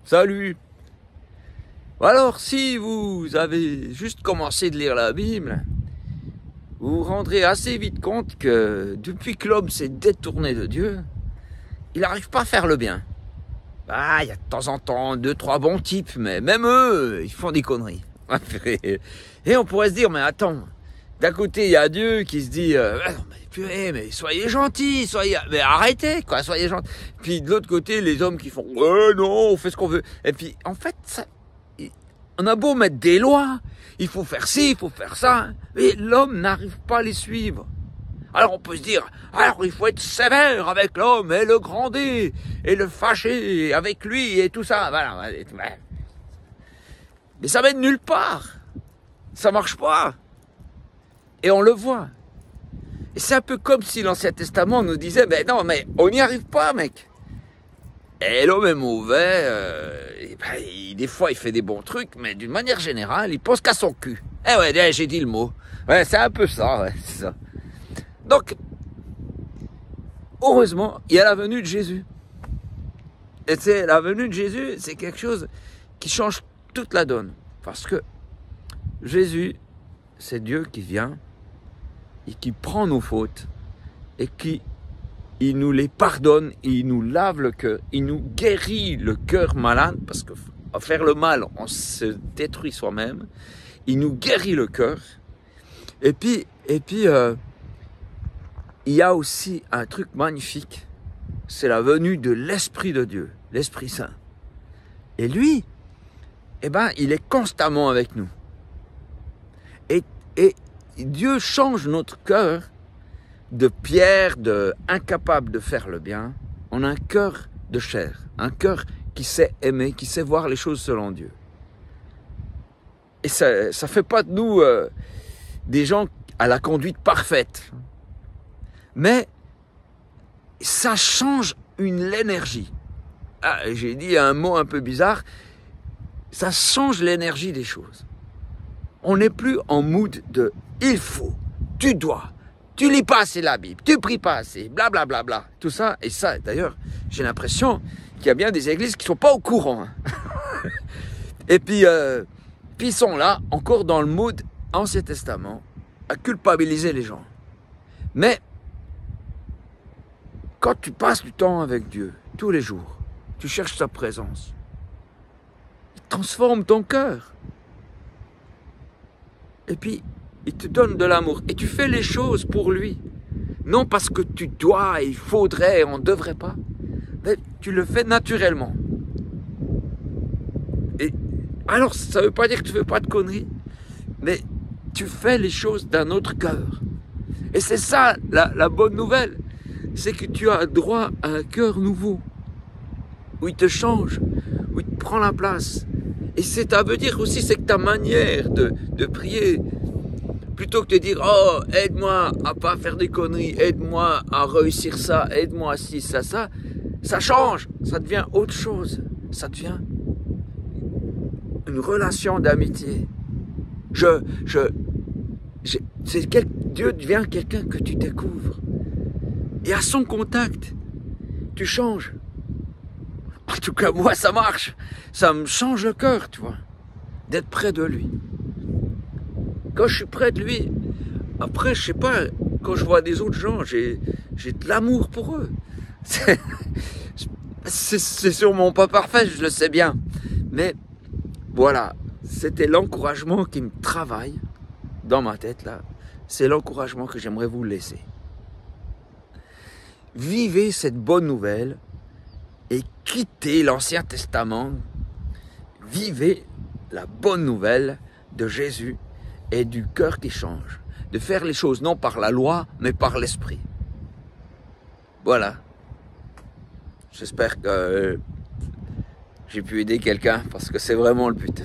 Salut! Alors, si vous avez juste commencé de lire la Bible, vous vous rendrez assez vite compte que depuis que l'homme s'est détourné de Dieu, il n'arrive pas à faire le bien. Ah, il y a de temps en temps 2-3 bons types, mais même eux, ils font des conneries. Et on pourrait se dire, mais attends, d'un côté, il y a Dieu qui se dit, non, mais purée, mais soyez gentils, mais arrêtez, quoi, soyez gentils. Puis de l'autre côté, les hommes qui font, non, on fait ce qu'on veut. Et puis, en fait, on a beau mettre des lois, il faut faire ci, il faut faire ça, mais l'homme n'arrive pas à les suivre. Alors on peut se dire, alors il faut être sévère avec l'homme et le gronder et le fâcher avec lui et tout ça. Voilà. Mais ça mène nulle part. Ça marche pas. Et on le voit. Et c'est un peu comme si l'Ancien Testament nous disait, mais non, mais on n'y arrive pas, mec. Et l'homme est mauvais, des fois il fait des bons trucs, mais d'une manière générale, il pense qu'à son cul. Eh ouais, j'ai dit le mot. Ouais, c'est un peu ça, ouais, c'est ça. Donc, heureusement, il y a la venue de Jésus. Et c'est la venue de Jésus, c'est quelque chose qui change toute la donne. Parce que Jésus, c'est Dieu qui vient et qui prend nos fautes et qui il nous les pardonne, il nous lave le cœur, il nous guérit le cœur malade, parce que à faire le mal, on se détruit soi-même. Il nous guérit le cœur. Et puis, il y a aussi un truc magnifique, c'est la venue de l'Esprit de Dieu, l'Esprit Saint. Et lui, il est constamment avec nous. Et Dieu change notre cœur de pierre, de incapable de faire le bien. On a un cœur de chair, un cœur qui sait aimer, qui sait voir les choses selon Dieu. Et ça ne fait pas de nous des gens à la conduite parfaite. Mais ça change l'énergie. Ah, j'ai dit un mot un peu bizarre. Ça change l'énergie des choses. On n'est plus en mood de « il faut »,« tu dois ». Tu lis pas assez la Bible, tu pries pas assez, blablabla, bla, bla, tout ça. Et ça, d'ailleurs, j'ai l'impression qu'il y a bien des églises qui sont pas au courant. Et puis ils sont là, encore dans le mood Ancien Testament, à culpabiliser les gens. Mais, quand tu passes du temps avec Dieu, tous les jours, tu cherches sa présence, il transforme ton cœur. Et puis, il te donne de l'amour. Et tu fais les choses pour lui. Non parce que tu dois, il faudrait, on ne devrait pas. Mais tu le fais naturellement. Et alors, ça ne veut pas dire que tu ne fais pas de conneries. Mais tu fais les choses d'un autre cœur. Et c'est ça, la bonne nouvelle. C'est que tu as droit à un cœur nouveau. Où il te change. Où il te prend la place. Et ça veut dire aussi, c'est que ta manière de prier, plutôt que de dire « Oh, aide-moi à pas faire des conneries, aide-moi à réussir ça, aide-moi à ci, ça », ça change, ça devient autre chose. Ça devient une relation d'amitié. Dieu devient quelqu'un que tu découvres. Et à son contact, tu changes. En tout cas, moi, ça marche. Ça me change le cœur, tu vois, d'être près de lui. Quand je suis près de lui, après, je sais pas, quand je vois des autres gens, j'ai de l'amour pour eux. C'est sûrement pas parfait, je le sais bien. Mais voilà, c'était l'encouragement qui me travaille dans ma tête, là. C'est l'encouragement que j'aimerais vous laisser. Vivez cette bonne nouvelle et quittez l'Ancien Testament. Vivez la bonne nouvelle de Jésus et du cœur qui change, de faire les choses non par la loi, mais par l'esprit. Voilà. J'espère que j'ai pu aider quelqu'un, parce que c'est vraiment le but.